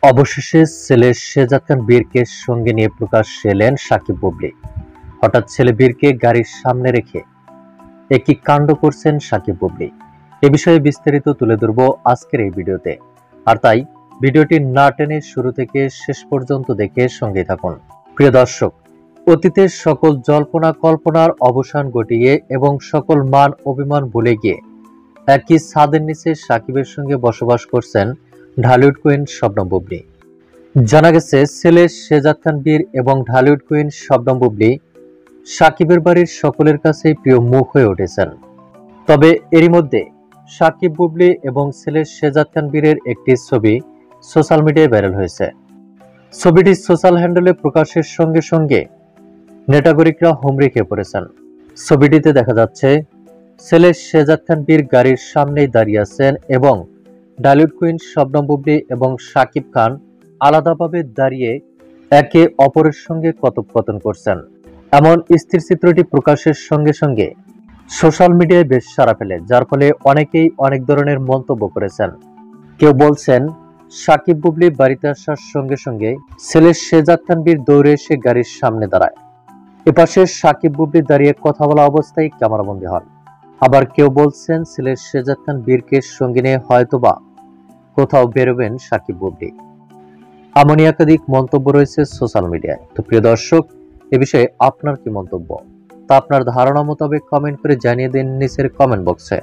অবশেষে ছেলে শেহজাদ খান বীরকে সঙ্গে নিয়ে প্রকাশ্যে এলেন সাকিব বুবলী। হঠাৎ ছেলে বীরকে গাড়ির সামনে রেখে একই কাণ্ড করছেন সাকিব বুবলী। এ বিষয়ে বিস্তারিত তুলে ধরব আজকের এই ভিডিওতে। আর তাই ভিডিওটি না টেনে শুরু থেকে শেষ পর্যন্ত দেখে সঙ্গে থাকুন। প্রিয় দর্শক, অতীতের সকল জল্পনা কল্পনার অবসান ঘটিয়ে এবং সকল মান অভিমান ভুলে গিয়ে একই ছাদের নিচে সাকিবের সঙ্গে বসবাস করছেন ঢালিউড কুইন শবনম বুবলী। জানা গেছে ছেলে শেহজাদ খান বীর এবং ঢালিউড কুইন শবনম বুবলী সাকিবের বাড়ির সকলের কাছেই প্রিয় মুখ হয়ে উঠেছেন। তবে এরই মধ্যে সাকিব বুবলী এবং ছেলে শেহজাদ খান বীরের একটি ছবি সোশ্যাল মিডিয়ায় ভাইরাল হয়েছে। ছবিটি সোশ্যাল হ্যান্ডেলে প্রকাশের সঙ্গে সঙ্গে নেটাগরিকরা হুমড়ি খেয়ে পড়েছেন। ছবিটিতে দেখা যাচ্ছে ছেলে শেহজাদ খান বীর গাড়ির সামনেই দাঁড়িয়ে আছেন এবং ঢালিউড কুইন শবনম বুবলী এবং শাকিব খান আলাদাভাবে দাঁড়িয়ে একে অপরের সঙ্গে কথোপকথন করছেন। এমন স্থির চিত্রটি প্রকাশের সঙ্গে সঙ্গে সোশ্যাল মিডিয়ায় বেশ সাড়া ফেলে, যার ফলে অনেকেই অনেক ধরনের মন্তব্য করেছেন। কেউ বলছেন শাকিব বুবলী বাড়িতে আসার সঙ্গে সঙ্গে ছেলে শেহজাদ খান বীর দৌড়ে এসে গাড়ির সামনে দাঁড়ায়। এপাশে শাকিব বুবলী দাঁড়িয়ে কথা বলা অবস্থায় ক্যামেরাবন্দী হন। আবার কেউ বলছেন ছেলে শেহজাদ খান বীরকে সঙ্গে নিয়ে হয়তোবা কোথাও বেরোবেন সাকিব বুবলী। এমনই একাধিক মন্তব্য রয়েছে সোশ্যাল মিডিয়ায়। তো প্রিয় দর্শক, এ বিষয়ে আপনার কি মন্তব্য তা আপনার ধারণা মোতাবেক কমেন্ট করে জানিয়ে দিন নিচের কমেন্ট বক্সে।